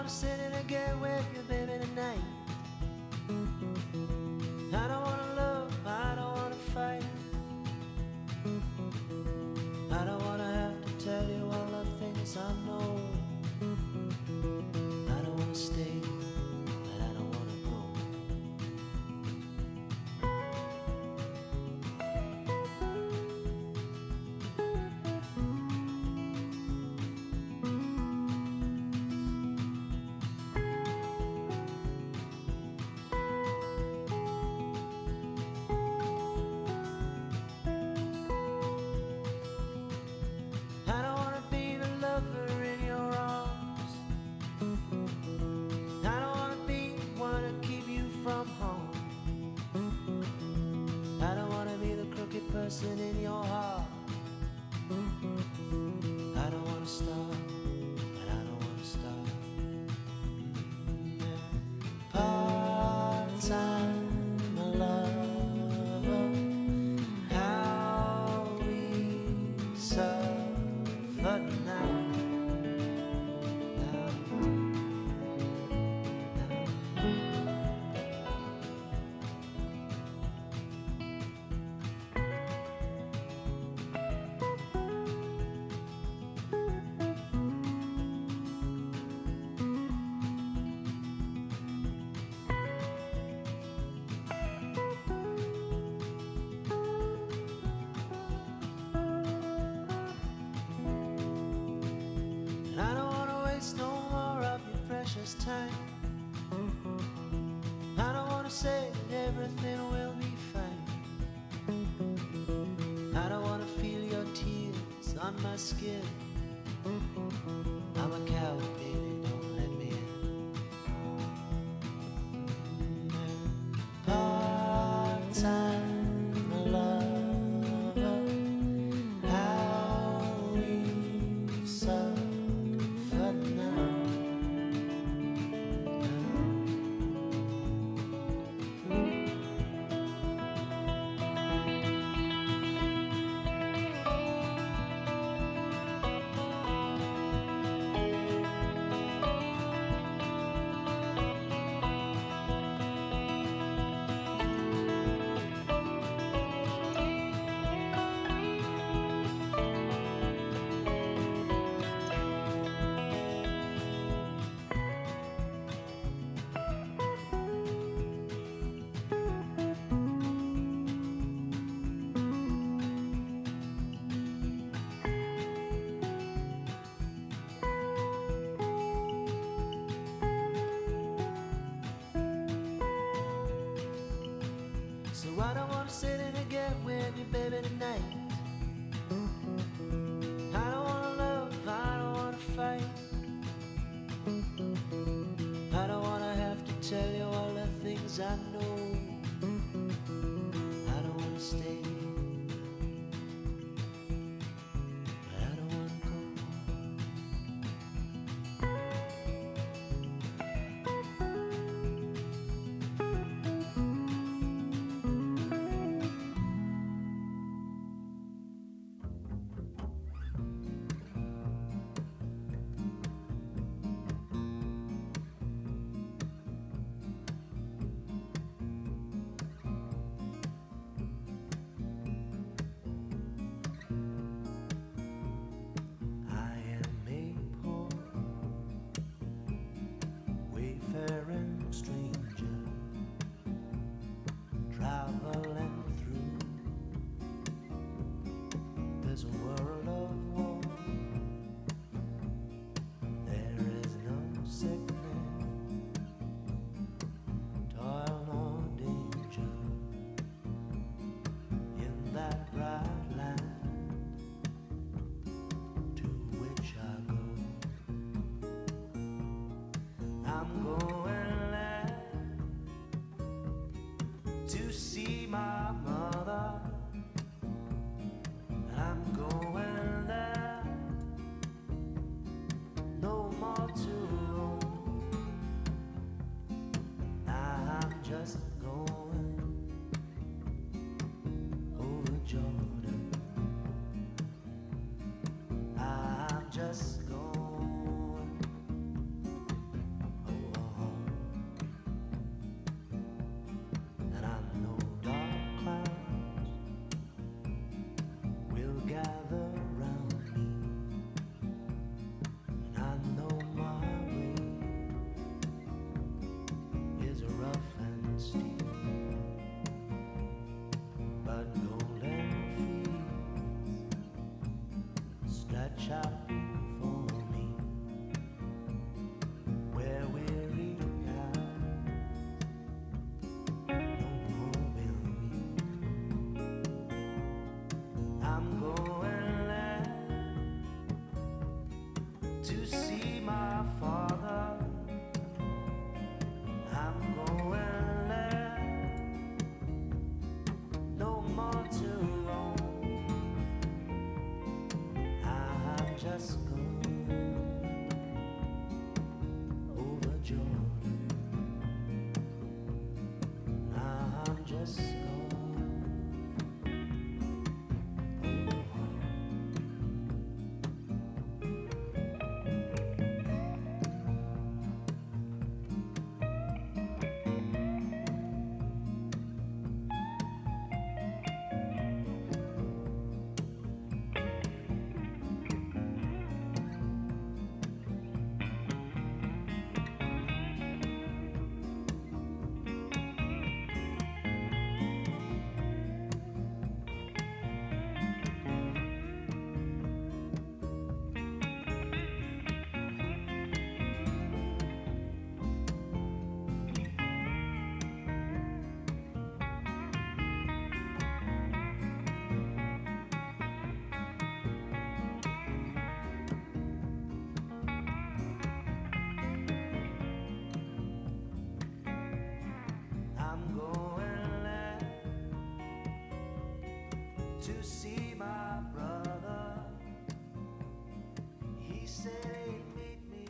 Sit in a get with you, baby, tonight. I don't wanna love, I don't wanna fight. I don't wanna have to tell you all the things I know. I don't wanna stay, but I don't wanna go. Person in your heart. I don't wanna stop, but I don't wanna stop. Part-time lover, how we suffer now. Time. I don't wanna say that everything will be fine. I don't wanna feel your tears on my skin. I'm a coward, baby, don't let me in. Part-time lover, how we suffer now. So I don't wanna sit in and get with you, baby, tonight. I don't wanna love, I don't wanna fight. I don't wanna have to tell you all the things I know. I don't wanna stay, but I don't wanna go. To see my mother, I'm going there, no more to roam. I'm just going over Jordan. I'm just going over home. And I know dark clouds will gather round me, and I know my way is rough and steep, but golden fields stretch out for me, where weary I'm going there to see my father. I'm going there, no more to roam. I'm just going over Jordan. I'm just going. I'm going there to see my brother. He said he'd meet me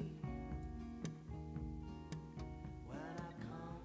when I come.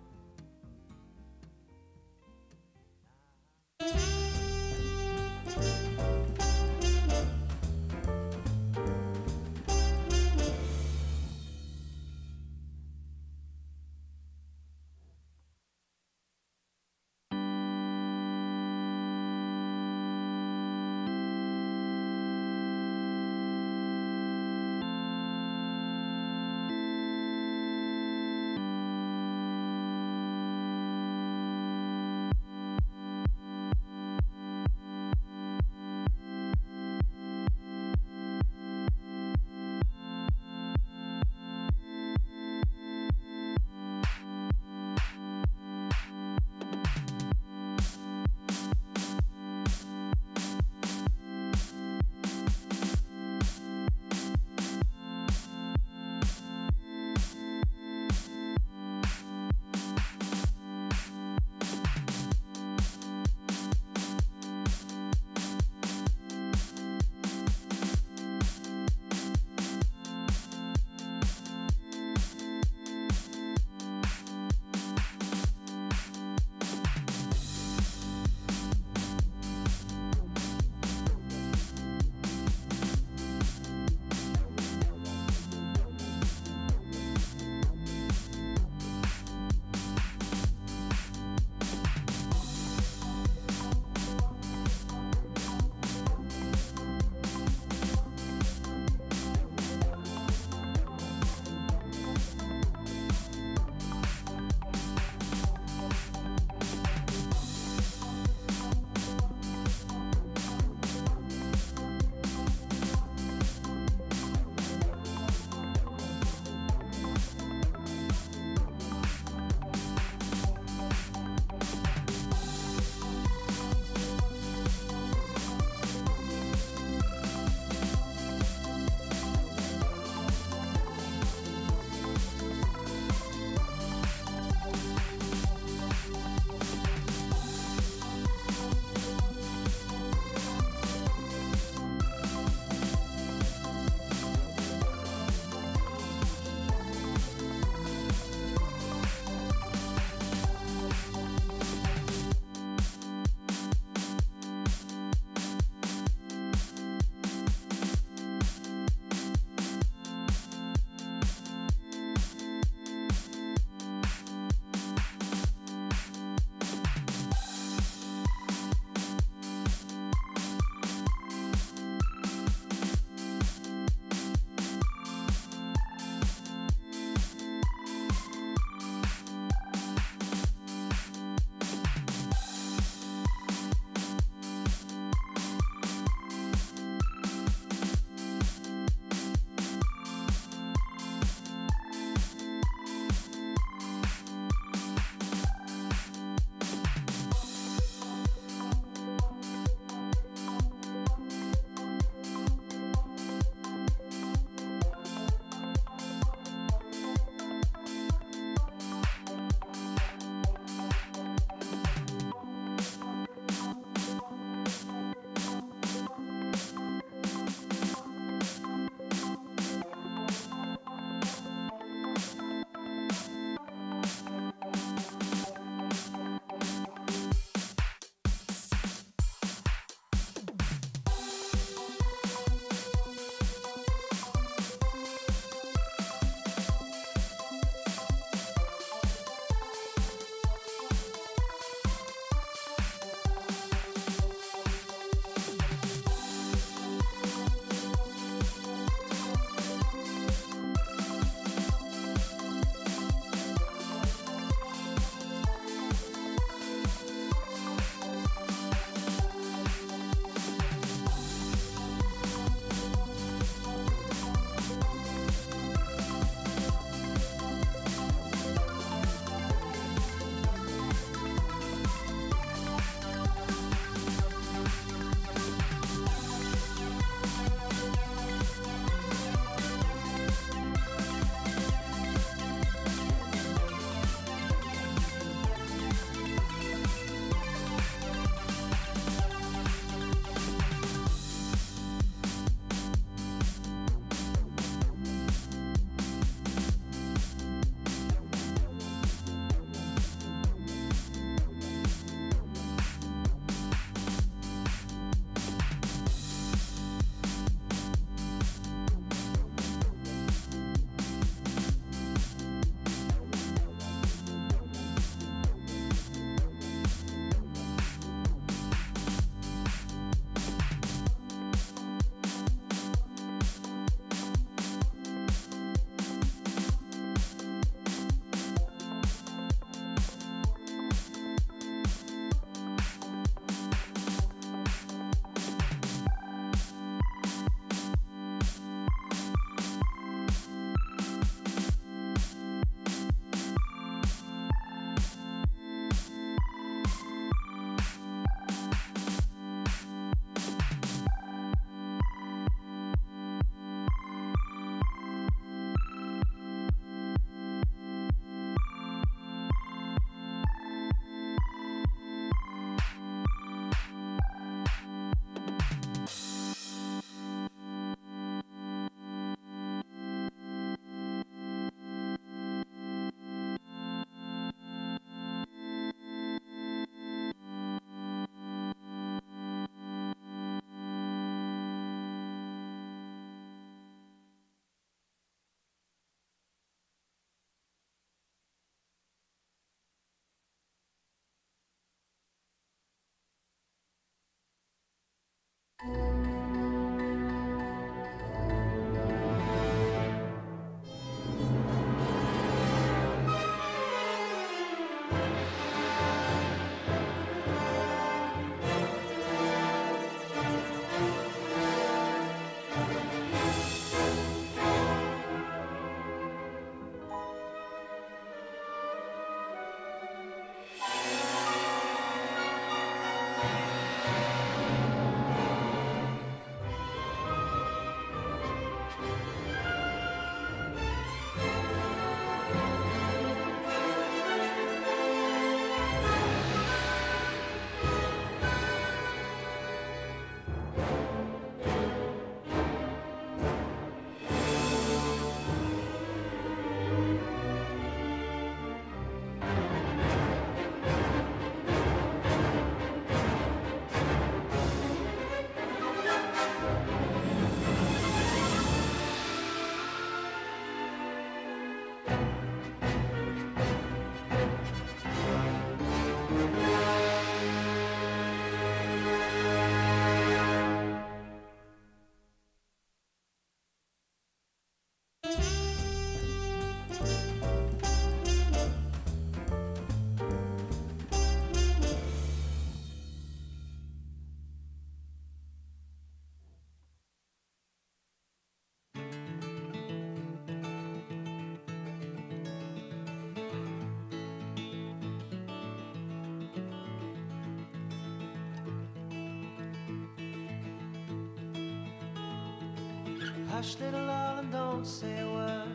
Hush, little darling, don't say a word.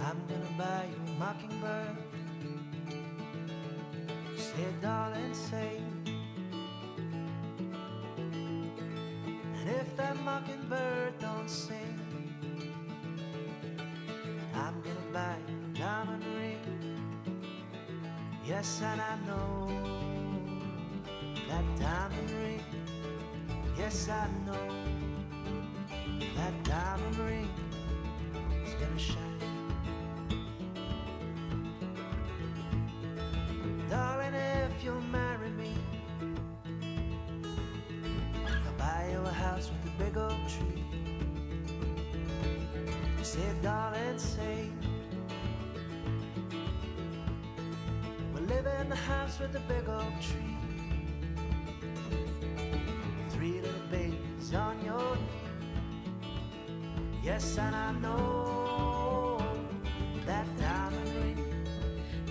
I'm gonna buy you a mockingbird. Say, darling, say. And if that mockingbird don't sing, I'm gonna buy you a diamond ring. Yes, and I know that diamond ring. Yes, I know that diamond ring is gonna shine. Darling, if you'll marry me, I'll buy you a house with a big oak tree. Say, darling, say, we'll live in the house with the big oak tree. 3 little babies on your knee. Yes, and I know that diamond ring.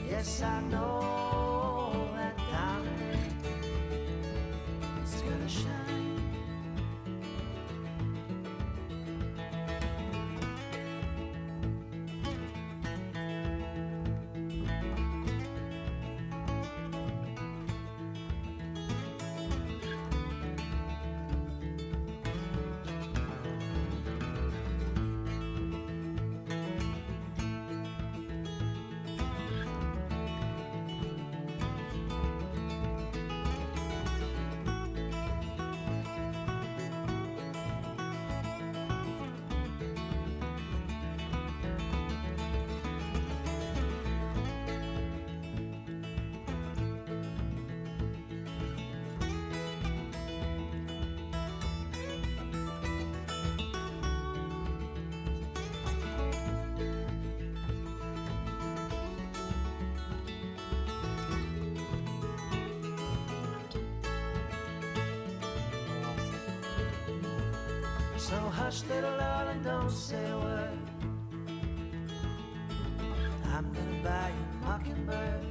Yes, I know that diamond ring is gonna shine. So hush, little darling, don't say a word. I'm gonna buy you a mockingbird.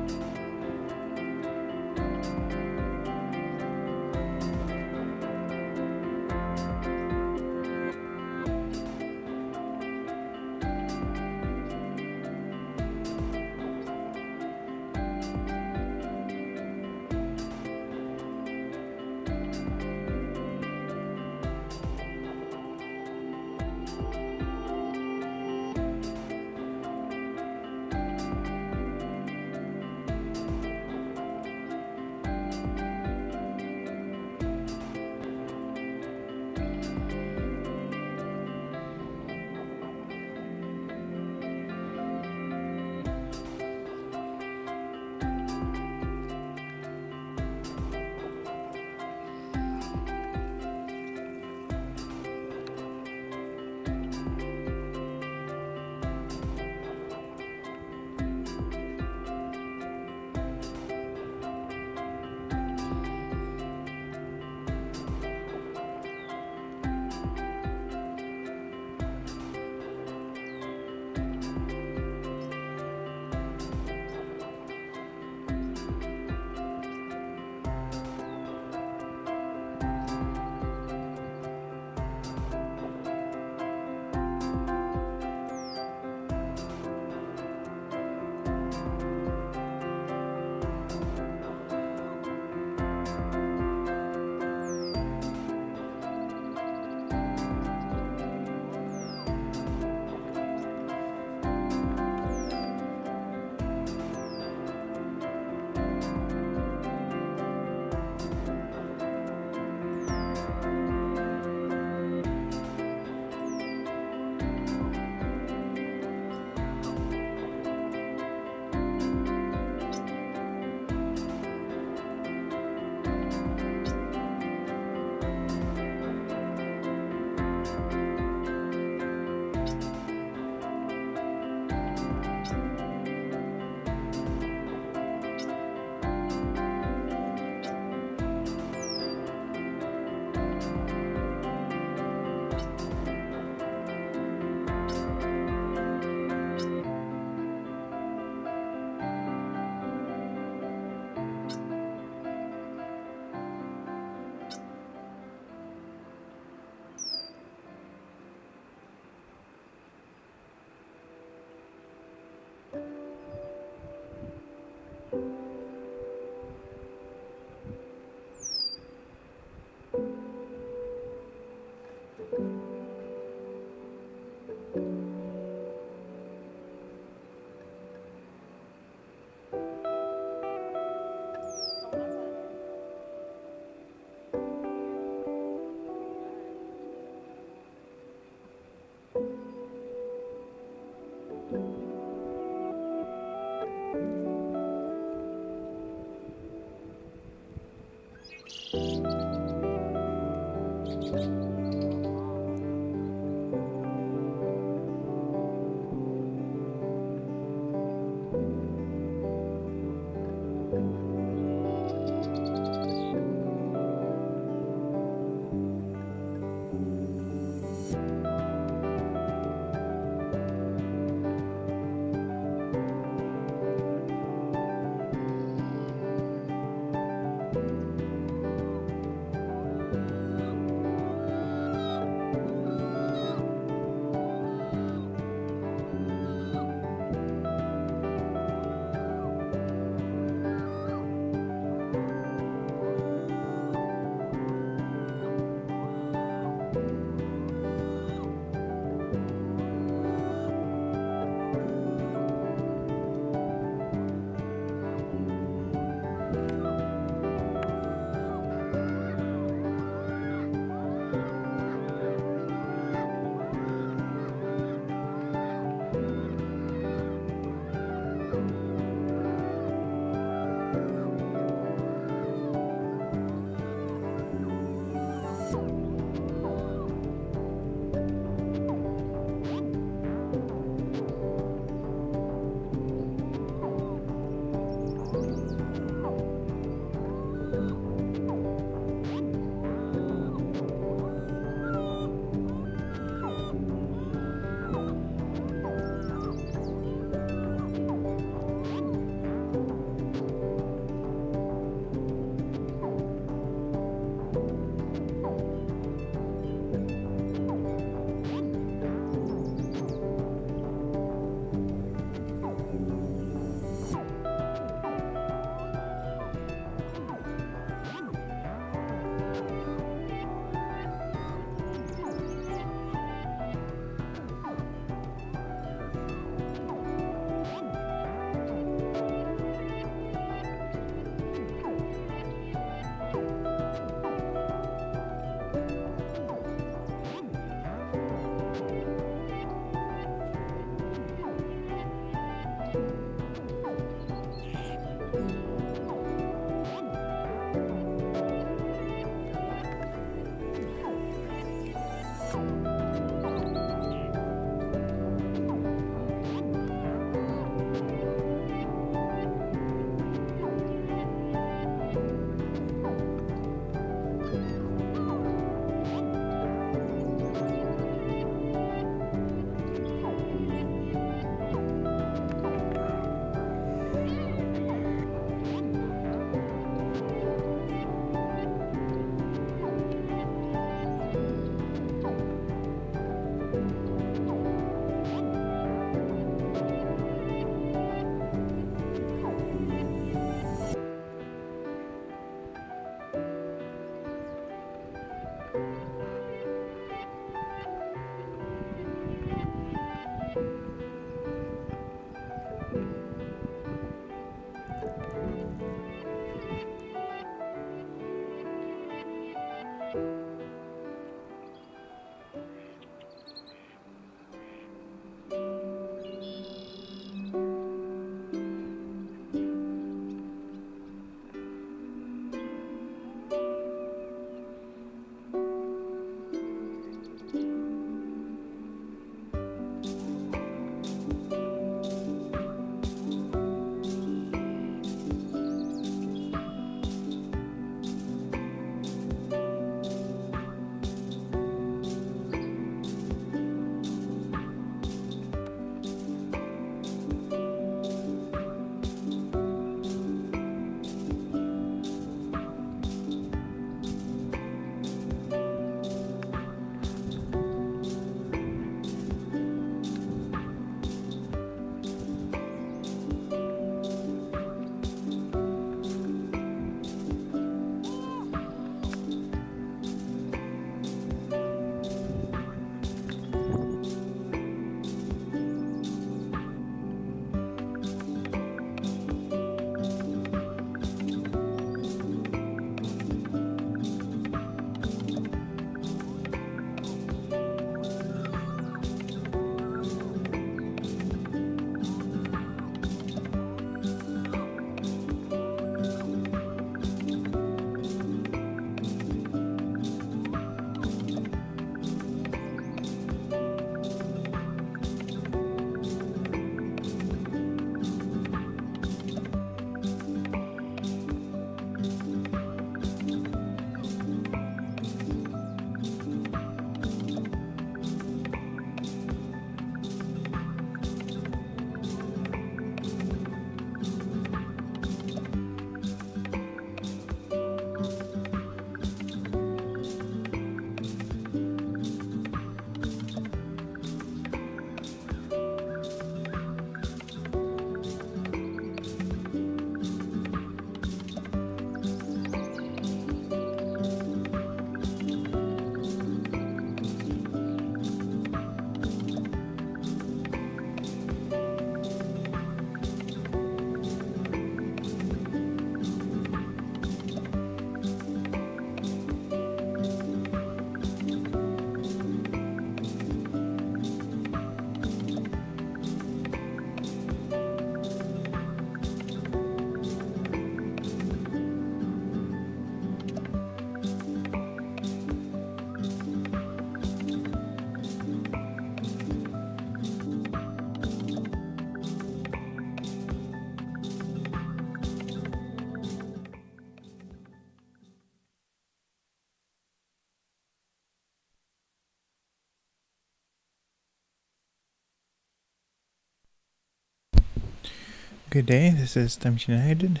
Good day, this is Thumbs United.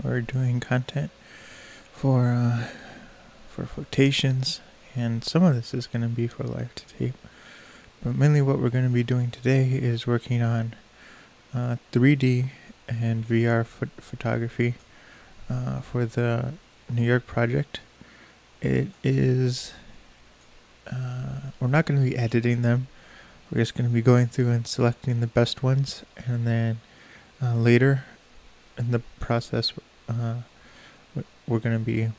We're doing content for flotations, and some of this is going to be for live to tape. But mainly what we're going to be doing today is working on 3D and VR photography for the New York project. It is, we're not going to be editing them. We're just going to be going through and selecting the best ones, and then later in the process we're going to be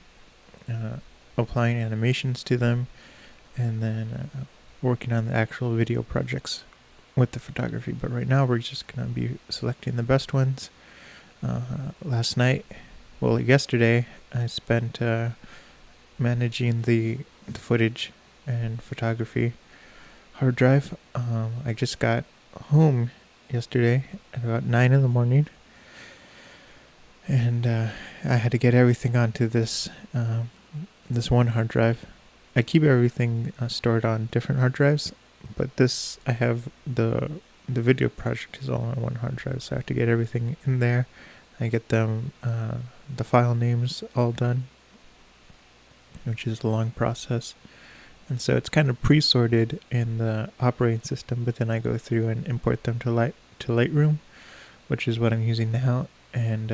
applying animations to them, and then working on the actual video projects with the photography. But right now we're just going to be selecting the best ones. Yesterday I spent managing the footage and photography hard drive. I just got home yesterday at about 9 in the morning, and I had to get everything onto this one hard drive. I keep everything stored on different hard drives, but this, I have the video project is all on one hard drive, so I have to get everything in there. I get them the file names all done, which is a long process. And so it's kind of pre-sorted in the operating system, but then I go through and import them to Lightroom, which is what I'm using now. And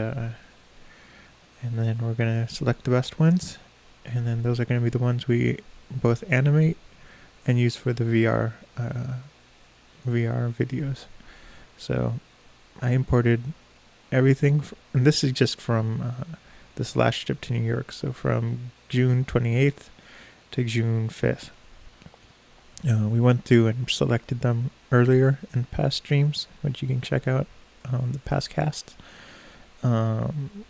then we're gonna select the best ones, and then those are gonna be the ones we both animate and use for the VR videos. So I imported everything, and this is just from this last trip to New York. So from June 28th to June 5th. We went through and selected them earlier in past streams, which you can check out on the past casts. And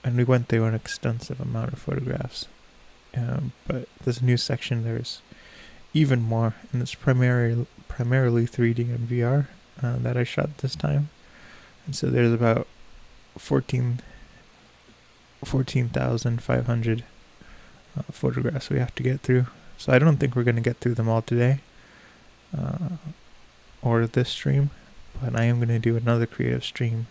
we went through an extensive amount of photographs. But this new section, there's even more, and it's primarily 3D and VR that I shot this time. And so there's about 14,500 photographs we have to get through. So I don't think we're going to get through them all today or this stream, but I am going to do another creative stream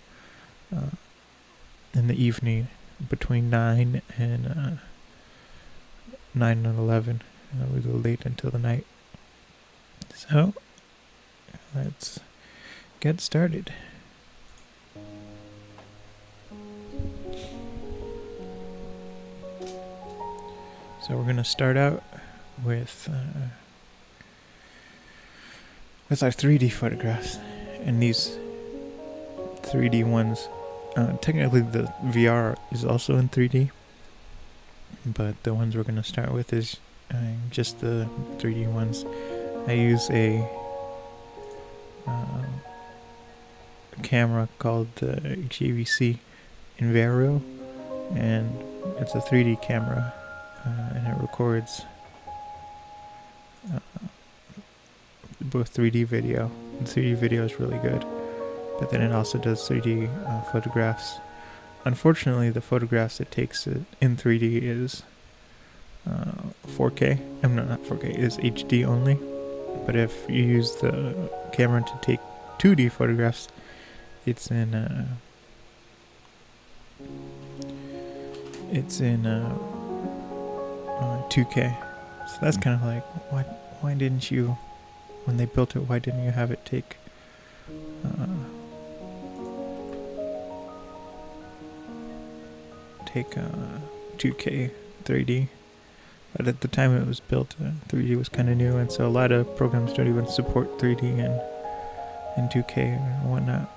in the evening between 9 and 11. We go late until the night. So let's get started. So we're going to start out with our 3D photographs, and these 3D ones, technically the VR is also in 3D, but the ones we're going to start with is just the 3D ones. I use a camera called the JVC Invario, and it's a 3D camera. And it records both 3D video. The 3D video is really good, but then it also does 3D photographs. Unfortunately, the photographs it takes in 3D is 4K. Not 4K, is HD only. But if you use the camera to take 2D photographs, it's in 2K. So that's kind of like, why didn't you, when they built it, why didn't you have it take 2K 3D? But at the time it was built, 3D was kind of new, and so a lot of programs don't even support 3D and 2K and whatnot.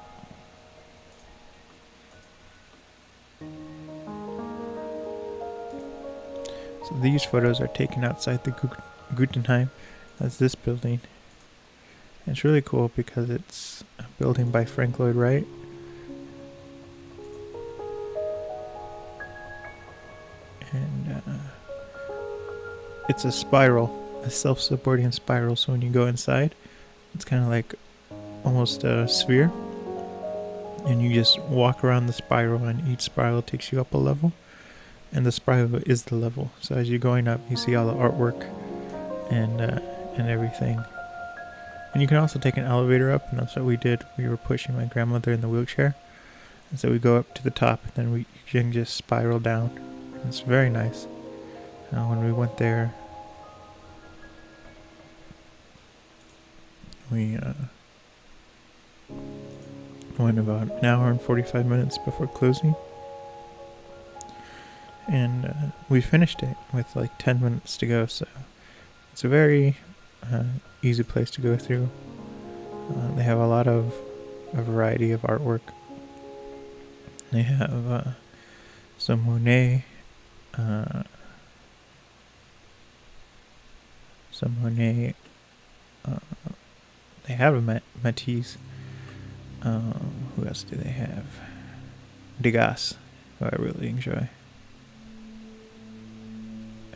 So these photos are taken outside the Guggenheim. That's this building. And it's really cool because it's a building by Frank Lloyd Wright. And it's a spiral, a self-supporting spiral. So when you go inside, it's kind of like almost a sphere. And you just walk around the spiral, and each spiral takes you up a level. And the spiral is the level. So as you're going up, you see all the artwork and everything. And you can also take an elevator up, and that's what we did. We were pushing my grandmother in the wheelchair. And so we go up to the top, and then we can just spiral down. And it's very nice. When we went there, we went about an hour and 45 minutes before closing. And we finished it with like 10 minutes to go, so it's a very easy place to go through. They have a variety of artwork. They have some Monet, they have a Matisse. Who else do they have? Degas, who I really enjoy.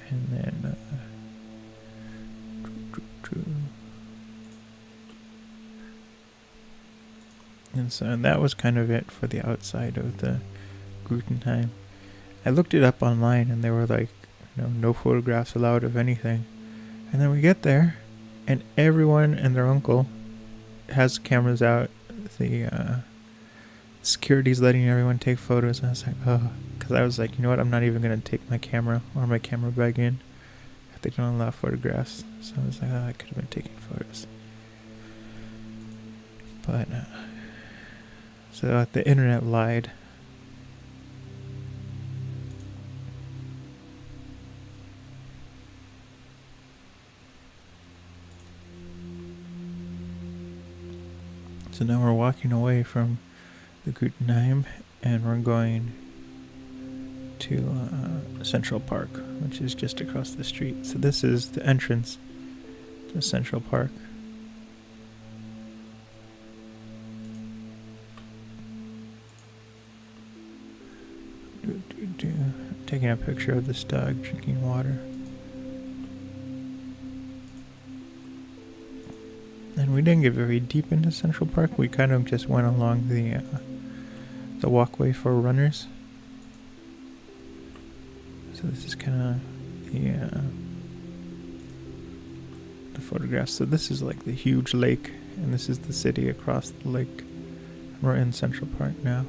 And then and so that was kind of it for the outside of the Guggenheim. I looked it up online, and they were like, no photographs allowed of anything. And then we get there, and everyone and their uncle has cameras out. The security's letting everyone take photos, and I was like, oh, because I was like, you know what, I'm not even going to take my camera or my camera bag in if they don't allow photographs. So I was like, oh, I could have been taking photos. But, so the internet lied. So now we're walking away from the Guggenheim, and we're going to Central Park, which is just across the street. So this is the entrance to Central Park. I'm taking a picture of this dog drinking water. And we didn't get very deep into Central Park. We kind of just went along the walkway for runners. So this is kind of the photograph. So this is like the huge lake, and this is the city across the lake. We're in Central Park now.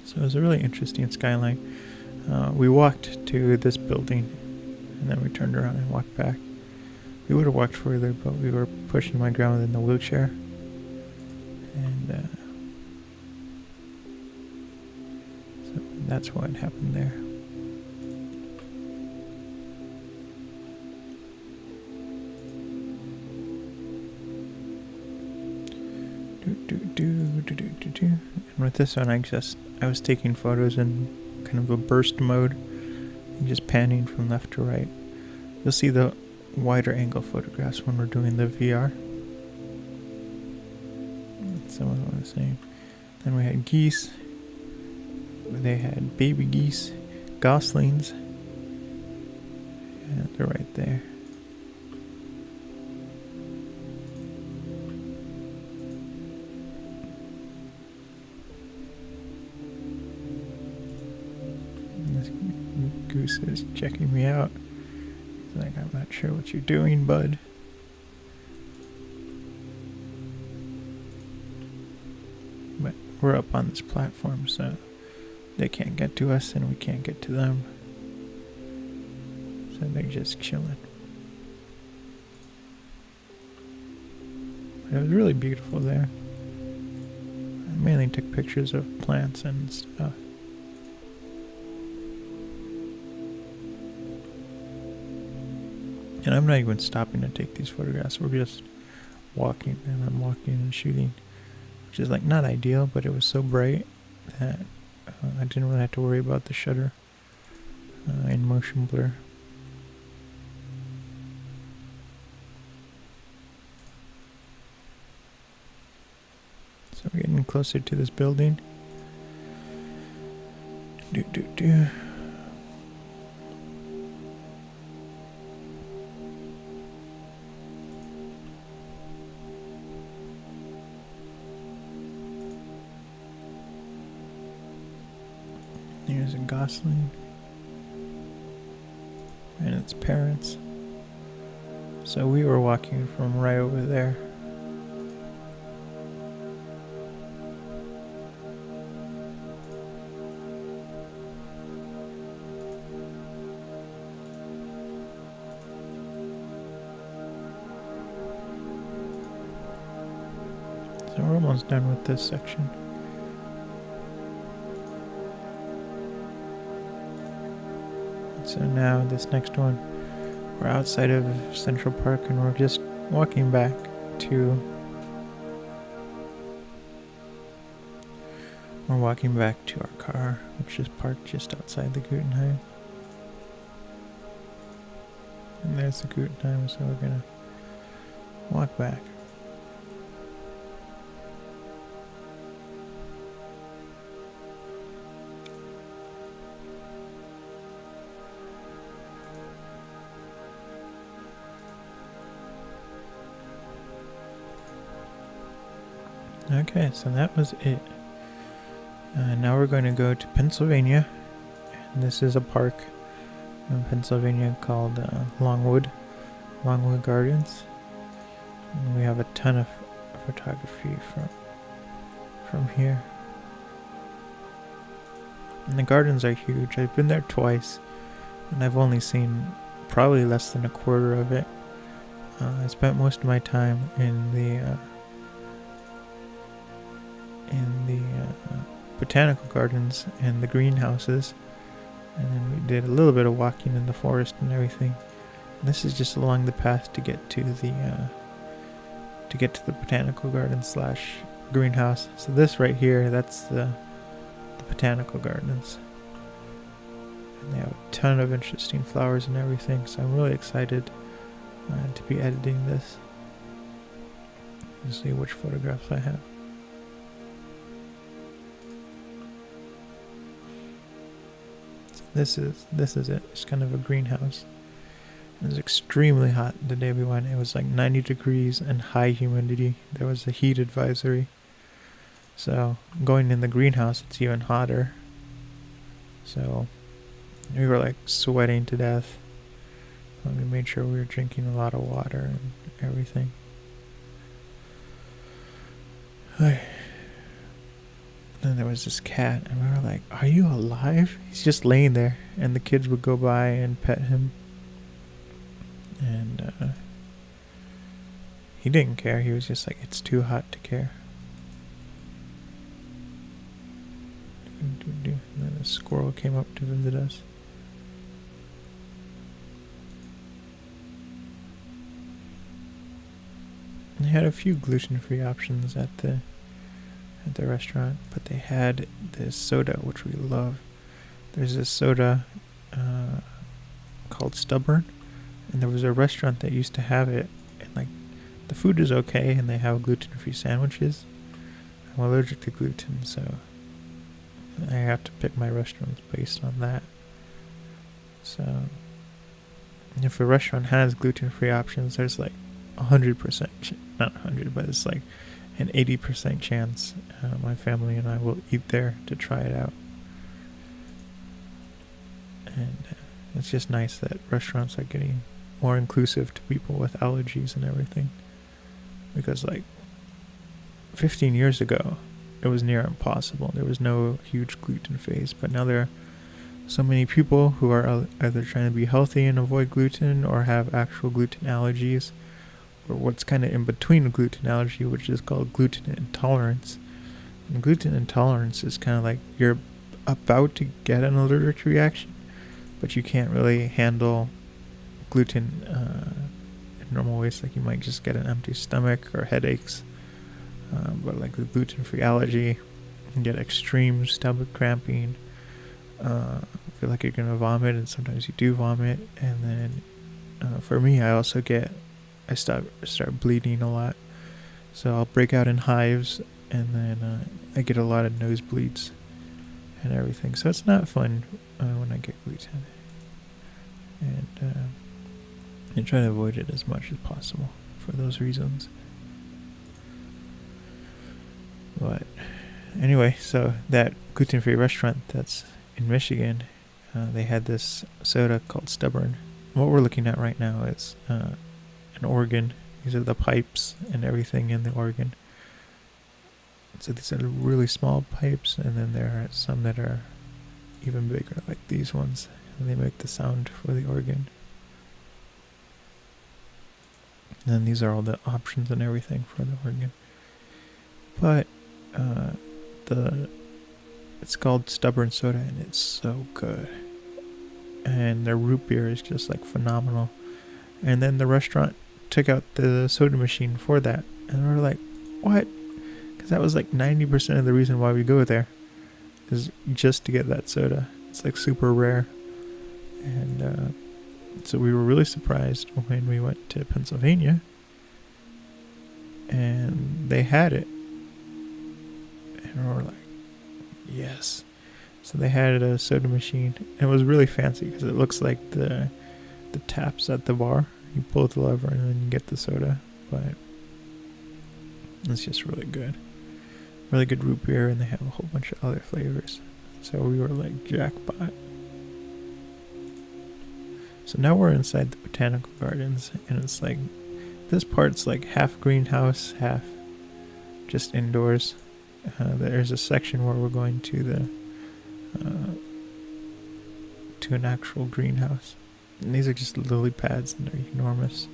So it was a really interesting skyline. We walked to this building, and then we turned around and walked back. We would have walked further, but we were pushing my grandmother in the wheelchair. And so that's what happened there. And with this one, I was taking photos in kind of a burst mode, and just panning from left to right. You'll see the wider angle photographs when we're doing the VR. Some of them are the same. Then we had geese. They had baby geese, goslings. And they're right there. And this goose is checking me out. Like, I'm not sure what you're doing, bud. But we're up on this platform, so they can't get to us and we can't get to them. So they're just chilling. But it was really beautiful there. I mainly took pictures of plants and stuff. And I'm not even stopping to take these photographs. We're just walking, and I'm walking and shooting, which is like not ideal, but it was so bright that I didn't really have to worry about the shutter and motion blur. So we're getting closer to this building. Here's a gosling and its parents. So we were walking from right over there. So we're almost done with this section. So now this next one, we're outside of Central Park and we're just walking back to our car, which is parked just outside the Guggenheim. And there's the Guggenheim, so we're gonna walk back. Okay, so that was it. Now we're going to go to Pennsylvania. And this is a park in Pennsylvania called Longwood Gardens. And we have a ton of photography from here. And the gardens are huge. I've been there twice, and I've only seen probably less than a quarter of it. I spent most of my time in the botanical gardens and the greenhouses, and then we did a little bit of walking in the forest and everything. And this is just along the path to get to the botanical garden / greenhouse. So this right here, that's the botanical gardens, and they have a ton of interesting flowers and everything. So I'm really excited to be editing this and see which photographs I have. This is it. It's kind of a greenhouse. It was extremely hot the day we went. It was like 90 degrees and high humidity. There was a heat advisory. So going in the greenhouse, it's even hotter. So we were like sweating to death. But we made sure we were drinking a lot of water and everything. Then there was this cat, and we were like, "Are you alive?" He's just laying there, and the kids would go by and pet him. And he didn't care. He was just like, "It's too hot to care." And then a squirrel came up to visit us. And they had a few gluten-free options at the restaurant, but they had this soda, which we love. There's this soda called Stubborn, and there was a restaurant that used to have it, and like the food is okay, and they have gluten-free sandwiches. I'm allergic to gluten, so I have to pick my restaurants based on that. So if a restaurant has gluten-free options, there's like 100%, not 100, but it's like an 80% chance my family and I will eat there to try it out. And it's just nice that restaurants are getting more inclusive to people with allergies and everything. Because like 15 years ago, it was near impossible. There was no huge gluten phase, but now there are so many people who are either trying to be healthy and avoid gluten or have actual gluten allergies, or what's kind of in between a gluten allergy, which is called gluten intolerance. And gluten intolerance is kind of like you're about to get an allergic reaction, but you can't really handle gluten in normal ways. Like you might just get an empty stomach or headaches. But like the gluten-free allergy, you can get extreme stomach cramping, feel like you're going to vomit, and sometimes you do vomit. And then for me, I start bleeding a lot, so I'll break out in hives, and then I get a lot of nosebleeds and everything. So it's not fun when I get gluten, and I try to avoid it as much as possible for those reasons. But anyway, so that gluten-free restaurant that's in Michigan, they had this soda called Stubborn. What we're looking at right now is an organ. These are the pipes and everything in the organ. So these are really small pipes, and then there are some that are even bigger, like these ones, and they make the sound for the organ. And then these are all the options and everything for the organ. but the it's called Stubborn Soda, and it's so good. And their root beer is just like phenomenal. And then the restaurant took out the soda machine for that, and we're like, what? Because that was like 90% of the reason why we go there, is just to get that soda. It's like super rare. And so we were really surprised when we went to Pennsylvania and they had it, and we were like, yes. So they had a soda machine. It was really fancy because it looks like the taps at the bar. You pull the lever and then you get the soda. But it's just really good. Really good root beer, and they have a whole bunch of other flavors. So we were like jackpot. So now we're inside the botanical gardens, and it's like, this part's like half greenhouse, half just indoors. There's a section where we're going to an actual greenhouse. And these are just lily pads, and they're enormous.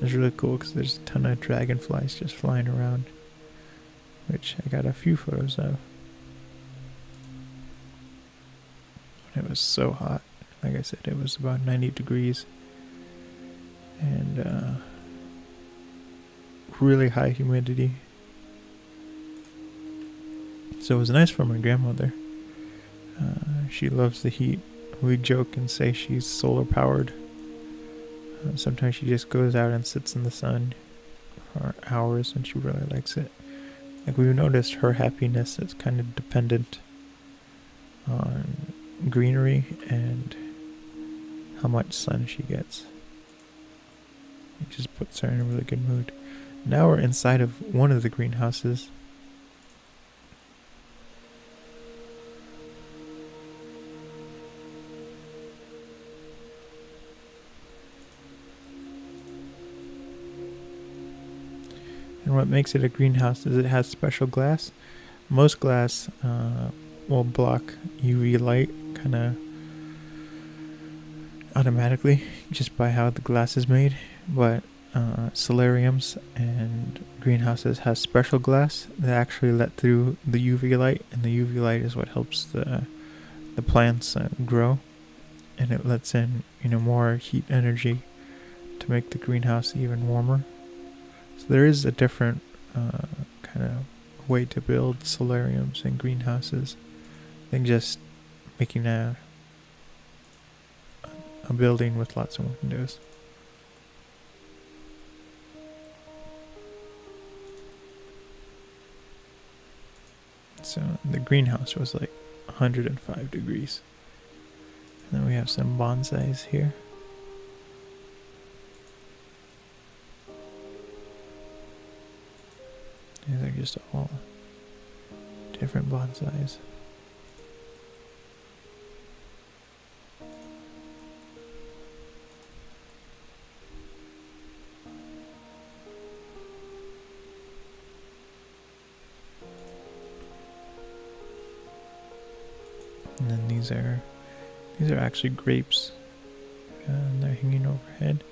It's really cool because there's a ton of dragonflies just flying around, which I got a few photos of. It was so hot. Like I said, it was about 90 degrees. And really high humidity. So it was nice for my grandmother. She loves the heat. We joke and say she's solar powered. Sometimes she just goes out and sits in the sun for hours, and she really likes it. Like, we've noticed her happiness is kind of dependent on greenery and how much sun she gets. It just puts her in a really good mood. Now we're inside of one of the greenhouses. And what makes it a greenhouse is it has special glass. Most glass will block UV light kind of automatically just by how the glass is made. But solariums and greenhouses have special glass that actually let through the UV light, and the UV light is what helps the plants grow, and it lets in more heat energy to make the greenhouse even warmer. So there is a different kind of way to build solariums and greenhouses than just making a building with lots of windows. So the greenhouse was like 105 degrees. And then we have some bonsais here. These are just all different bonsais. And then these are actually grapes, and they're hanging overhead.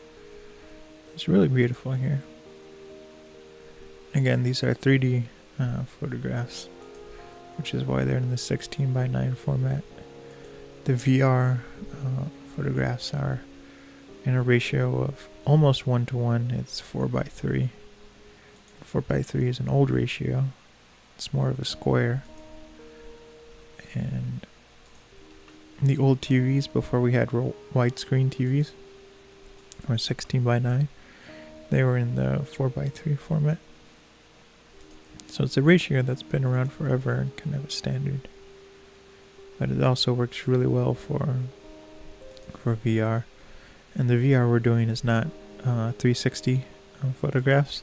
It's really beautiful here. Again, these are 3D photographs, which is why they're in the 16:9 format. The VR photographs are in a ratio of almost 1:1. It's 4:3. 4:3 is an old ratio. It's more of a square. And the old TVs, before we had widescreen TVs, or 16:9, they were in the 4:3 format. So it's a ratio that's been around forever and kind of a standard. But it also works really well for VR. And the VR we're doing is not 360 photographs.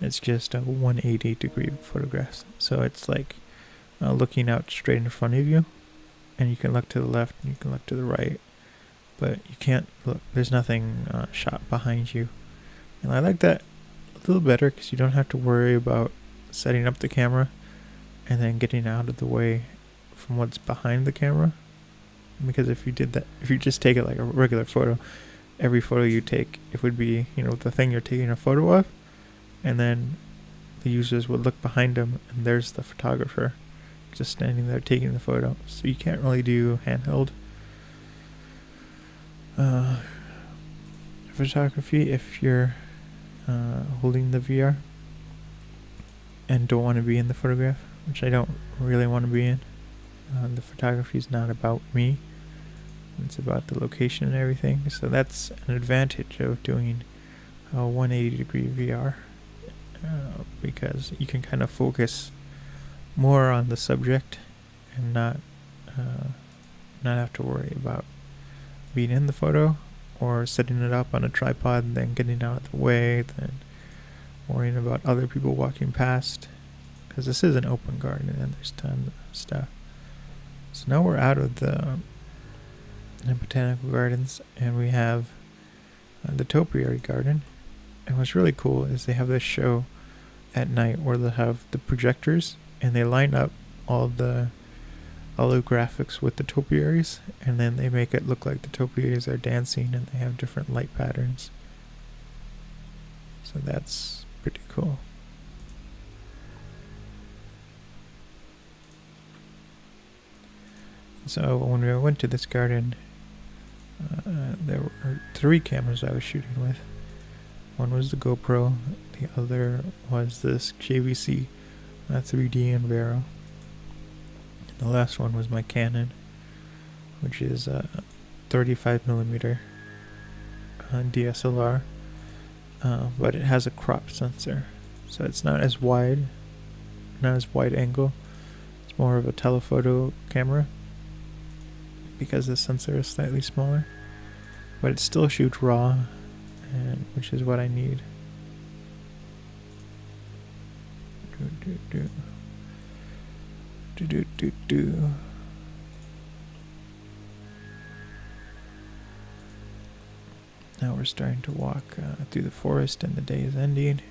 It's just 180 degree photographs. So it's like looking out straight in front of you. And you can look to the left and you can look to the right. But you can't look. There's nothing shot behind you. And I like that a little better because you don't have to worry about setting up the camera and then getting out of the way from what's behind the camera. Because if you did that, if you just take it like a regular photo, every photo you take, it would be, the thing you're taking a photo of, and then the users would look behind them and there's the photographer just standing there taking the photo. So you can't really do handheld photography if you're holding the VR and don't want to be in the photograph, which I don't really want to be in. The photography is not about me. It's about the location and everything. So that's an advantage of doing a 180 degree VR, because you can kind of focus more on the subject and not have to worry about being in the photo or setting it up on a tripod and then getting out of the way, then worrying about other people walking past, because this is an open garden and there's tons of stuff. So now we're out of the botanical gardens and we have the topiary garden. And what's really cool is they have this show at night where they'll have the projectors and they line up all the graphics with the topiaries, and then they make it look like the topiaries are dancing and they have different light patterns. So that's pretty cool. So when we went to this garden, there were 3 cameras I was shooting with. One was the GoPro, the other was this JVC 3D and Vero. The last one was my Canon, which is a 35mm DSLR, but it has a crop sensor, so it's not as wide angle. It's more of a telephoto camera because the sensor is slightly smaller, but it still shoots raw, and which is what I need. Now we're starting to walk through the forest and the day is ending.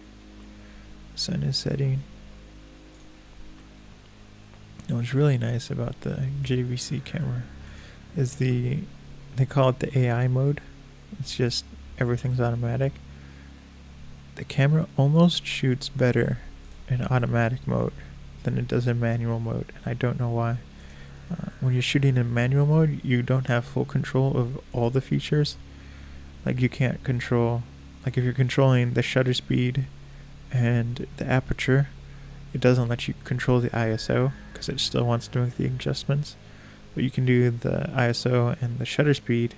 The sun is setting. And what's really nice about the JVC camera is they call it the AI mode. It's just everything's automatic. The camera almost shoots better in automatic mode than it does in manual mode, and I don't know why. When you're shooting in manual mode, you don't have full control of all the features. Like you can't control, like if you're controlling the shutter speed and the aperture, it doesn't let you control the ISO because it still wants to make the adjustments. But you can do the ISO and the shutter speed,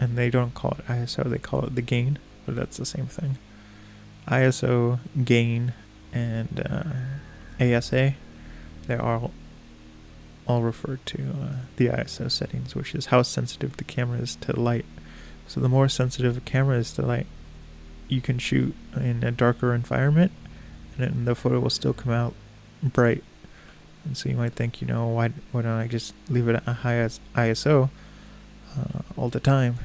and they don't call it ISO, they call it the gain, but that's the same thing. ISO, gain, and ASA, they are all referred to the ISO settings, which is how sensitive the camera is to light. So the more sensitive a camera is to light, you can shoot in a darker environment and the photo will still come out bright. And so you might think, why don't I just leave it at a high ISO all the time?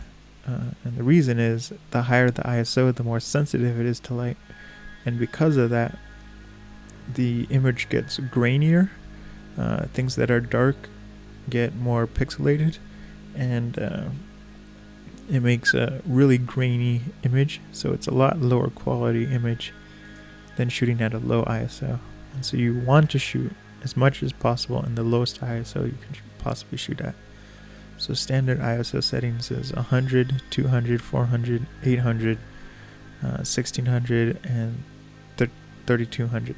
And the reason is, the higher the ISO, the more sensitive it is to light. And because of that, the image gets grainier. Things that are dark get more pixelated, and it makes a really grainy image. So it's a lot lower quality image than shooting at a low ISO. And so you want to shoot as much as possible in the lowest ISO you can possibly shoot at. So standard ISO settings is 100, 200, 400, 800, 1600, and 3200.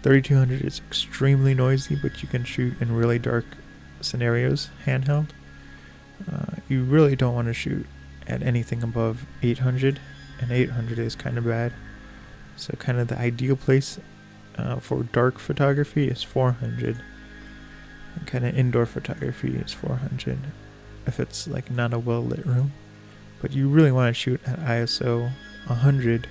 3200 is extremely noisy, but you can shoot in really dark scenarios handheld. You really don't want to shoot at anything above 800, and 800 is kind of bad. So kind of the ideal place for dark photography is 400. And kind of indoor photography is 400 if it's like not a well lit room. But you really want to shoot at ISO 100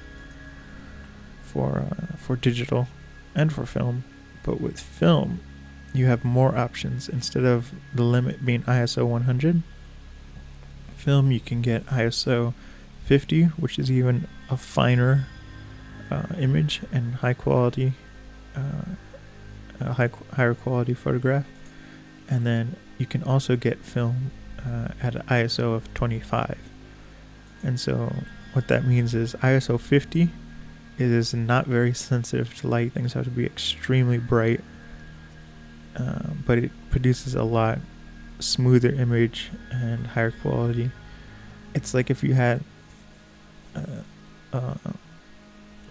for digital and for film. But with film, you have more options. Instead of the limit being ISO 100, film you can get ISO 50, which is even a finer image and higher quality photograph. And then you can also get film at an ISO of 25. And so what that means is ISO 50 it is not very sensitive to light. Things have to be extremely bright, but it produces a lot smoother image and higher quality. It's like if you had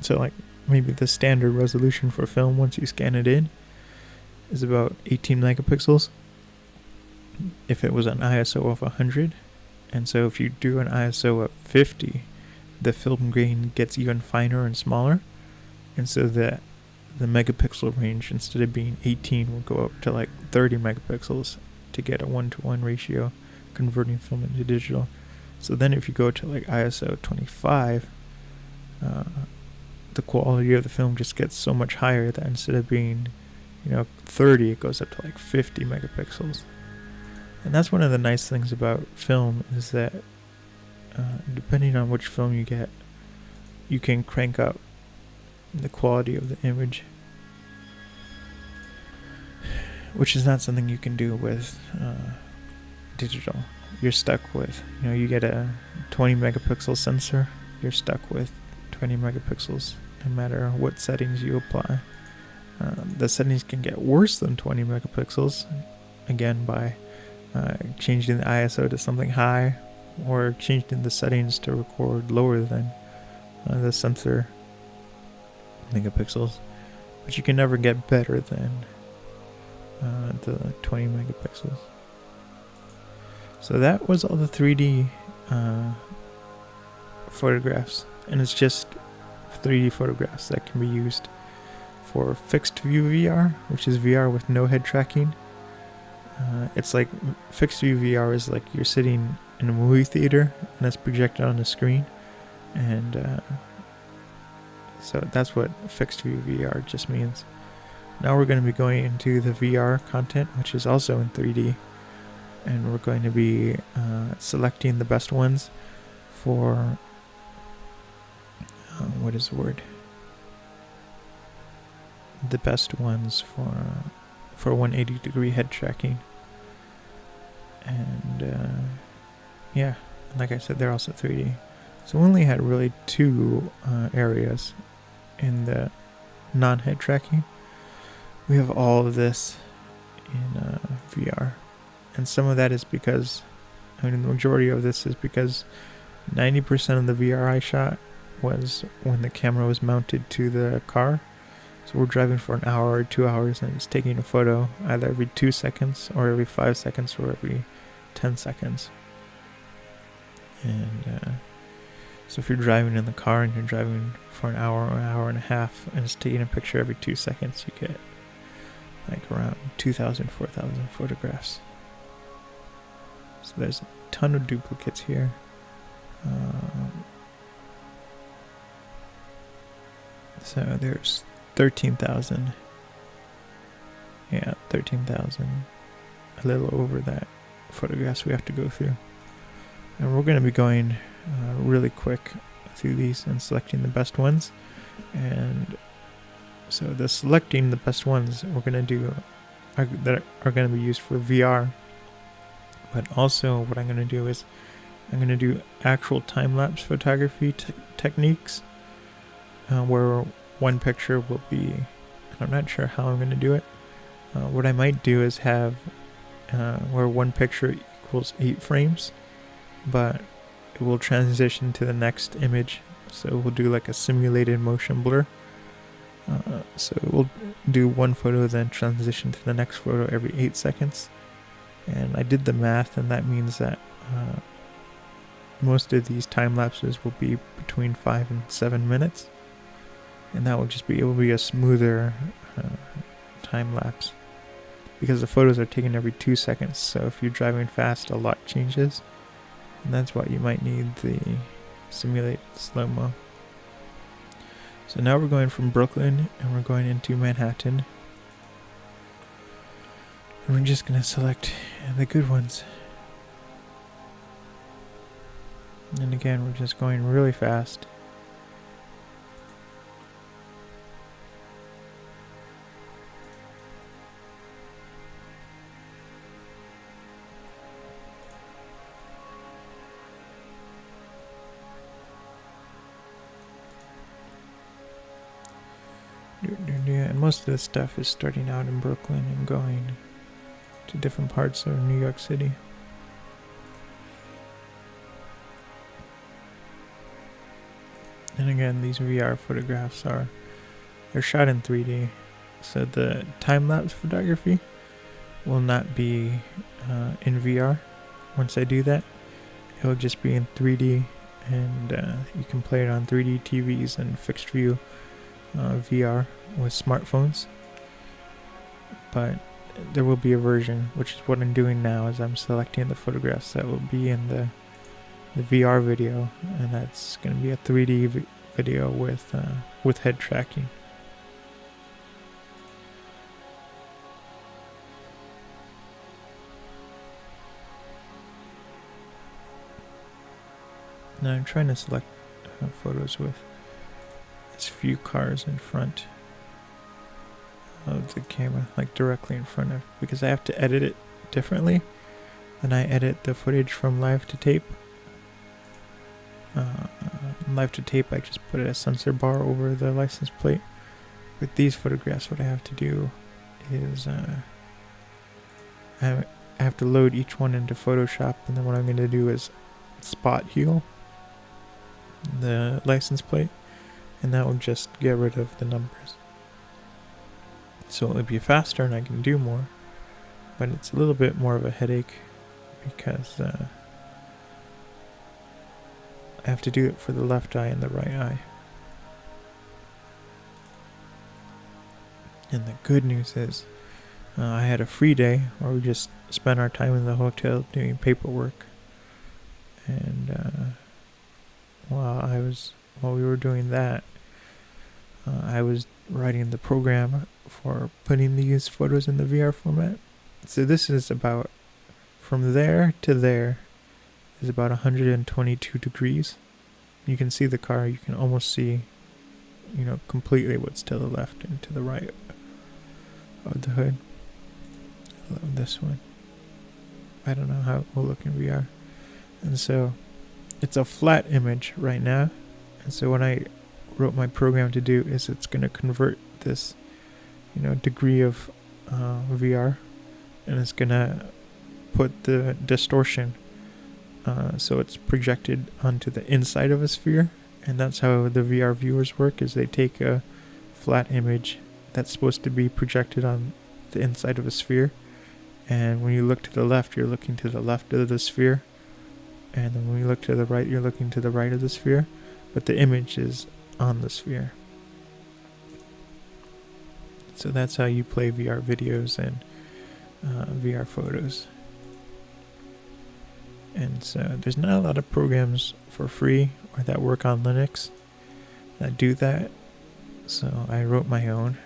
so like maybe the standard resolution for film once you scan it in is about 18 megapixels if it was an ISO of 100. And so if you do an ISO of 50, the film grain gets even finer and smaller. And so the megapixel range, instead of being 18, will go up to like 30 megapixels to get a 1-to-1 ratio, converting film into digital. So then if you go to like ISO 25, the quality of the film just gets so much higher that instead of being 30, it goes up to like 50 megapixels. And that's one of the nice things about film, is that depending on which film you get, you can crank up the quality of the image, which is not something you can do with digital. You're stuck with, you get a 20 megapixel sensor, you're stuck with 20 megapixels no matter what settings you apply. The settings can get worse than 20 megapixels, again by changing the ISO to something high, or changing the settings to record lower than the sensor megapixels. But you can never get better than the 20 megapixels. So that was all the 3D photographs, and it's just 3D photographs that can be used for fixed view VR, which is VR with no head tracking. It's like fixed view VR is like you're sitting in a movie theater and it's projected on the screen, and so that's what fixed view VR just means. Now we're going to be going into the VR content, which is also in 3D, and we're going to be selecting the best ones for what is the word? The best ones for 180 degree head tracking. And yeah, like I said, they're also 3D. So we only had really two areas in the non-head tracking. We have all of this in VR, and some of that is because, the majority of this is because 90% of the VR I shot was when the camera was mounted to the car. So we're driving for an hour or 2 hours and it's taking a photo either every 2 seconds or every 5 seconds or every 10 seconds. And so if you're driving in the car and you're driving for an hour or an hour and a half and it's taking a picture every 2 seconds, you get like around 2,000, 4,000 photographs. So there's a ton of duplicates here. So there's 13,000. Yeah, 13,000. A little over that photographs we have to go through. And we're going to be going really quick through these and selecting the best ones. And so the selecting the best ones we're going to do that are going to be used for VR. But also what I'm going to do is I'm going to do actual time-lapse photography techniques where one picture will be, and I'm not sure how I'm going to do it. What I might do is have where one picture equals 8 frames, but it will transition to the next image. So we'll do like a simulated motion blur. So we'll do one photo, then transition to the next photo every 8 seconds. And I did the math, and that means that most of these time lapses will be between 5 and 7 minutes. And that will just be, it will be a smoother time lapse because the photos are taken every 2 seconds. So if you're driving fast, a lot changes. And that's why you might need the simulate slow-mo. So now we're going from Brooklyn and we're going into Manhattan. And we're just going to select the good ones. And again, we're just going really fast. And most of this stuff is starting out in Brooklyn and going to different parts of New York City. And again, these VR photographs they're shot in 3D, so the time-lapse photography will not be in VR. Once I do that, it will just be in 3D, and you can play it on 3D TVs and fixed view VR with smartphones. But there will be a version, which is what I'm doing now, is I'm selecting the photographs that will be in the VR video, and that's going to be a 3D video with head tracking. Now I'm trying to select photos with as few cars in front of the camera, like directly in front of, because I have to edit it differently than I edit the footage from live to tape. Live to tape, I just put a sensor bar over the license plate. With these photographs, what I have to do is I have to load each one into Photoshop, and then what I'm going to do is spot hue the license plate, and that will just get rid of the numbers. So it would be faster and I can do more, but it's a little bit more of a headache because I have to do it for the left eye and the right eye. And the good news is I had a free day where we just spent our time in the hotel doing paperwork, and while we were doing that, I was writing the program for putting these photos in the VR format. So this is about, from there to there is about 122 degrees. You can see the car, you can almost see, completely what's to the left and to the right of the hood. I love this one. I don't know how it will look in VR. And so it's a flat image right now, and so what I wrote my program to do is it's going to convert this degree of VR, and it's going to put the distortion so it's projected onto the inside of a sphere. And that's how the VR viewers work, is they take a flat image that's supposed to be projected on the inside of a sphere, and when you look to the left, you're looking to the left of the sphere, and then when you look to the right, you're looking to the right of the sphere, but the image is on the sphere. So that's how you play VR videos and VR photos. And so there's not a lot of programs for free or that work on Linux that do that, so I wrote my own.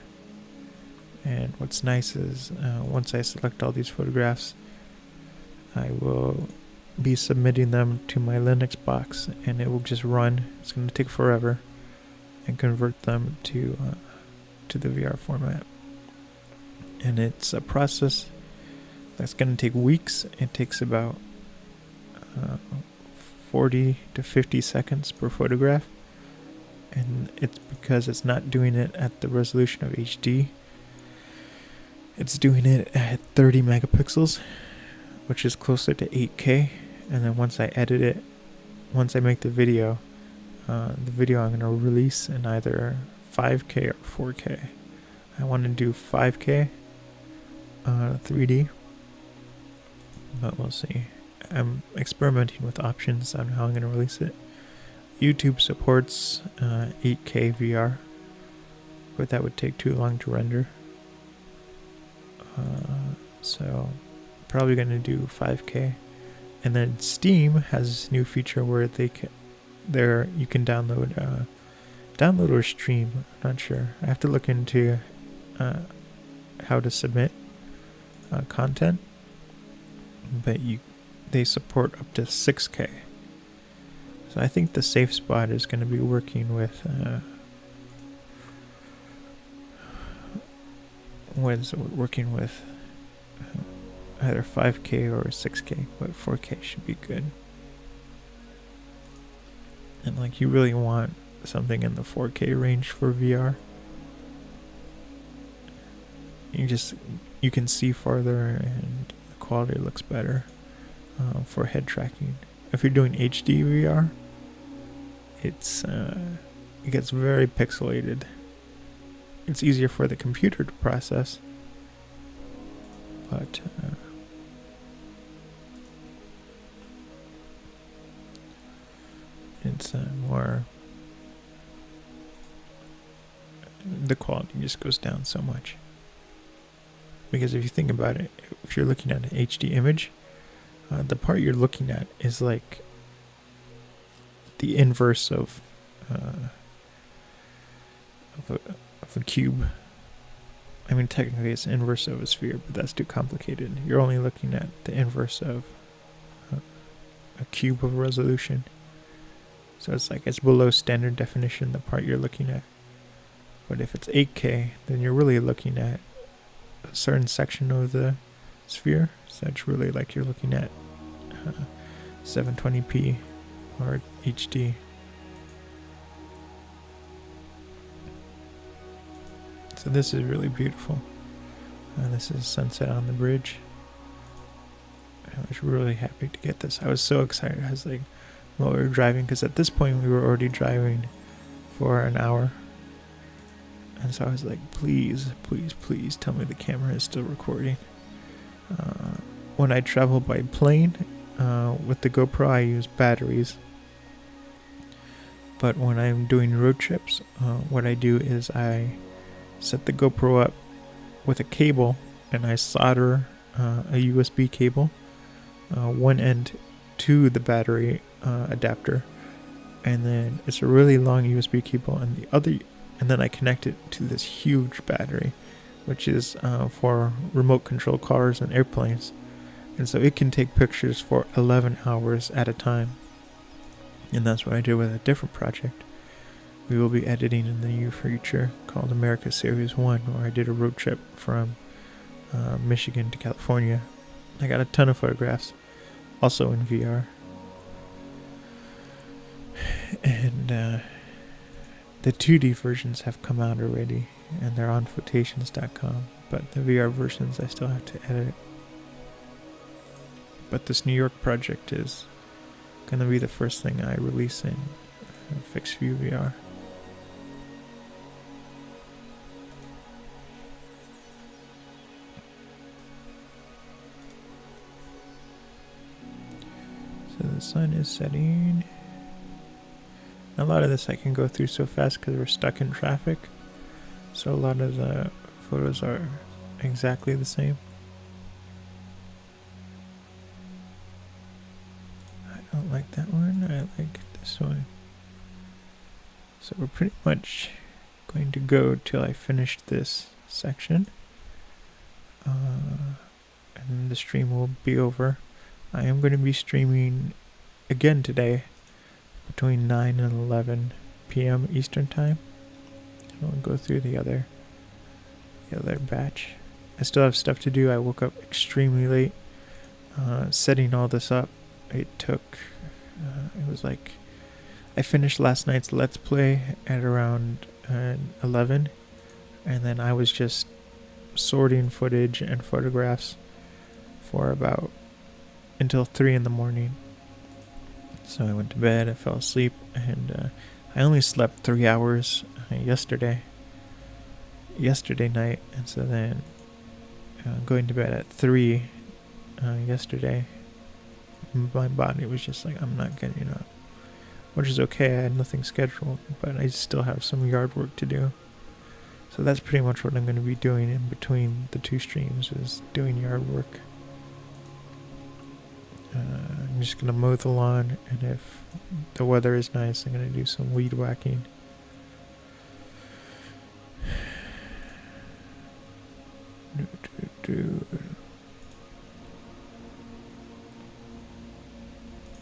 And what's nice is once I select all these photographs, I will be submitting them to my Linux box, and it will just run. It's going to take forever and convert them to the VR format. And it's a process that's going to take weeks. It takes about 40 to 50 seconds per photograph, and it's because it's not doing it at the resolution of HD. It's doing it at 30 megapixels, which is closer to 8K. And then once I edit it, once I make the video I'm going to release in either 5K or 4K. I want to do 5K 3D, but we'll see. I'm experimenting with options on how I'm going to release it. YouTube supports 8K VR, but that would take too long to render. So probably going to do 5K. And then Steam has this new feature where you can download or stream. I'm not sure. I have to look into how to submit content, but they support up to 6K. So I think the safe spot is going to be working with either 5K or 6K, but 4K should be good. And you really want something in the 4K range for VR. you can see farther and the quality looks better for head tracking. If you're doing HD VR, it gets very pixelated. It's easier for the computer to process, but it's more, the quality just goes down so much. Because if you think about it, if you're looking at an HD image, the part you're looking at is like the inverse of a cube. I mean, technically it's the inverse of a sphere, but that's too complicated. You're only looking at the inverse of a cube of resolution. So it's like it's below standard definition, the part you're looking at. But if it's 8K, then you're really looking at a certain section of the sphere. So it's really like you're looking at 720p or HD. So this is really beautiful. This is sunset on the bridge. I was really happy to get this. I was so excited. I was like, while we were driving, because at this point we were already driving for an hour. And so I was like, please, please, please tell me the camera is still recording. When I travel by plane, with the GoPro, I use batteries. But when I'm doing road trips, what I do is I set the GoPro up with a cable, and I solder a USB cable, one end to the battery adapter, and then it's a really long USB cable, and then I connect it to this huge battery, which is for remote control cars and airplanes. And so it can take pictures for 11 hours at a time. And that's what I did with a different project we will be editing in the near future called America Series 1, where I did a road trip from Michigan to California. I got a ton of photographs, also in VR. And the 2D versions have come out already, and they're on Photations.com, but the VR versions I still have to edit. But this New York project is going to be the first thing I release in Fixed View VR. So the sun is setting. A lot of this I can go through so fast because we're stuck in traffic. So a lot of the photos are exactly the same. I don't like that one. I like this one. So we're pretty much going to go till I finish this section. And the stream will be over. I am going to be streaming again today between 9 and 11 p.m. Eastern Time. I'll go through the other batch. I still have stuff to do. I woke up extremely late setting all this up. It was like I finished last night's Let's Play at around 11, and then I was just sorting footage and photographs for about until 3 in the morning. So I went to bed, I fell asleep, and I only slept 3 hours yesterday night, and so then going to bed at 3 yesterday, my body was just like, I'm not getting up, which is okay. I had nothing scheduled, but I still have some yard work to do. So that's pretty much what I'm going to be doing in between the two streams, is doing yard work. I'm just going to mow the lawn, and if the weather is nice, I'm going to do some weed whacking.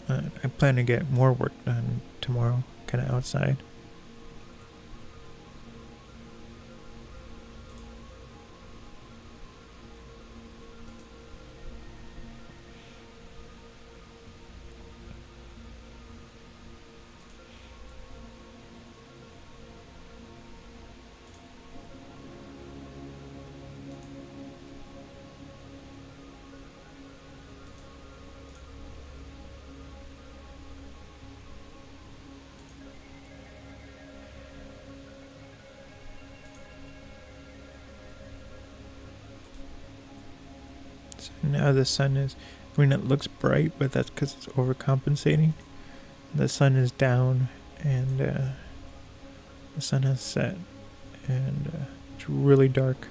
I plan to get more work done tomorrow, kind of outside. So now the sun is, I mean, it looks bright, but that's because it's overcompensating. The sun is down, and the sun has set, and it's really dark.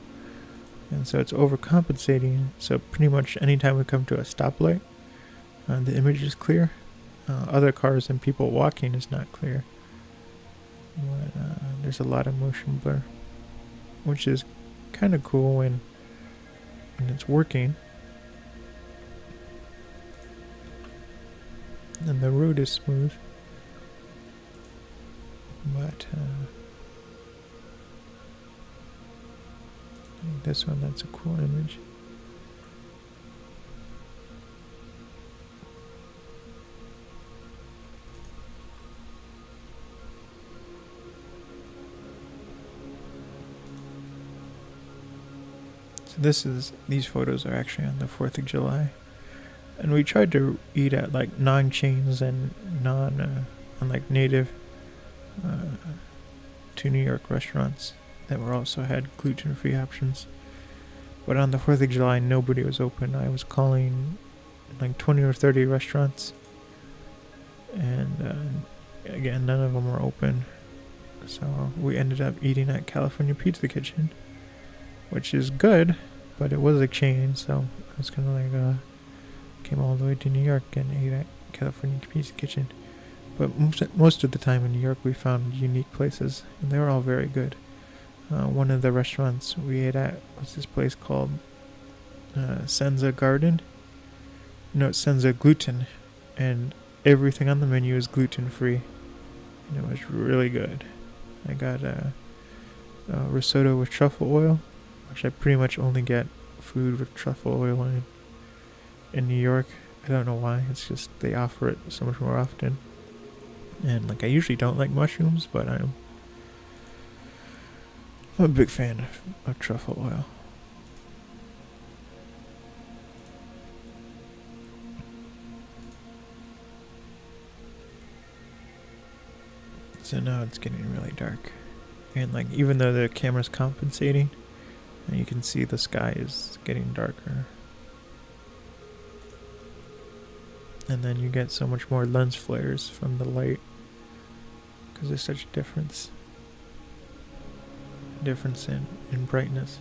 And so it's overcompensating. So pretty much anytime we come to a stoplight, the image is clear. Other cars and people walking is not clear. But there's a lot of motion blur, which is kind of cool when it's working. And the road is smooth. But this one, that's a cool image. So these photos are actually on the 4th of July. And we tried to eat at like non-chains and like native to New York restaurants that were also had gluten-free options. But on the 4th of July, nobody was open. I was calling like 20 or 30 restaurants. And again, none of them were open. So we ended up eating at California Pizza Kitchen, which is good, but it was a chain, so I was kind of like, came all the way to New York and ate at California Pizza Kitchen. But most of the time in New York, we found unique places, and they were all very good. One of the restaurants we ate at was this place called Senza Garden. No, Senza Gluten, and everything on the menu is gluten-free, and it was really good. I got a risotto with truffle oil, which I pretty much only get food with truffle oil in New York. I don't know why. It's just they offer it so much more often. And like I usually don't like mushrooms, but I'm a big fan of truffle oil. So now it's getting really dark. And like even though the camera's compensating, you can see the sky is getting darker. And then you get so much more lens flares from the light because there's such a difference in brightness.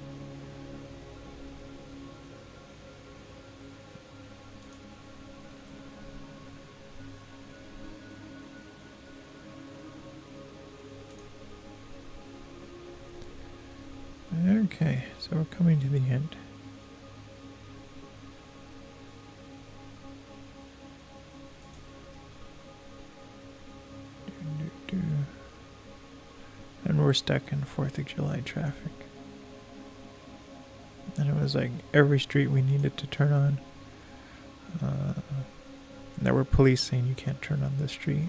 Okay, so we're coming to the end. And we're stuck in 4th of July traffic. And it was like every street we needed to turn on. There were police saying you can't turn on this street.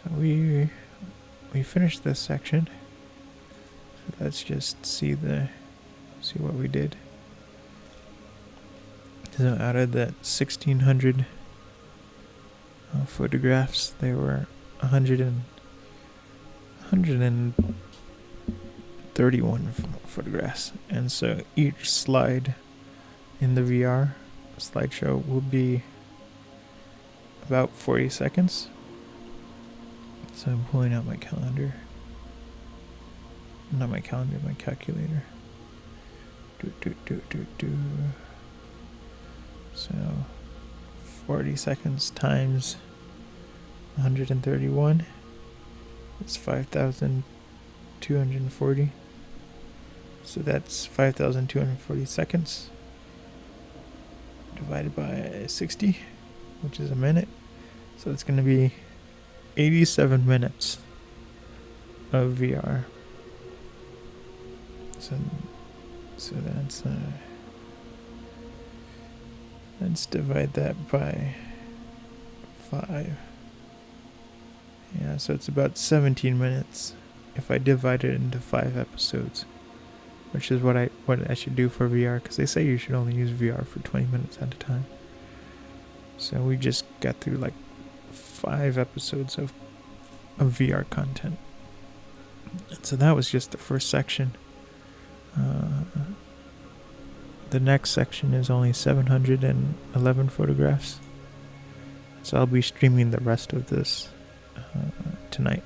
So we finished this section. So let's just see what we did. So out of the 1,600 photographs, there were 131 photographs, and so each slide in the VR slideshow will be about 40 seconds. So I'm pulling out my calendar. Not my calendar, my calculator. So 40 seconds times 131. It's 5,240. So that's 5,240 seconds divided by 60, which is a minute. So it's going to be 87 minutes of VR. So let's divide that by 5. Yeah, so it's about 17 minutes if I divide it into 5 episodes, which is what I should do for VR, because they say you should only use VR for 20 minutes at a time. So we just got through like 5 episodes of VR content. And so that was just the first section. the next section is only 711 photographs. So I'll be streaming the rest of this tonight.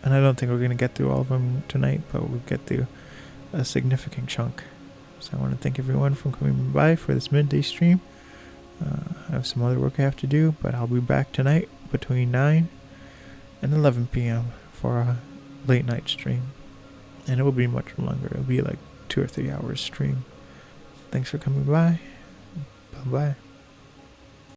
And I don't think we're going to get through all of them tonight, but we'll get through a significant chunk. So I want to thank everyone for coming by for this midday stream. I have some other work I have to do, but I'll be back tonight between 9 and 11 p.m. for a late night stream. And it will be much longer. It'll be like 2 or 3 hours stream. Thanks for coming by. Bye-bye.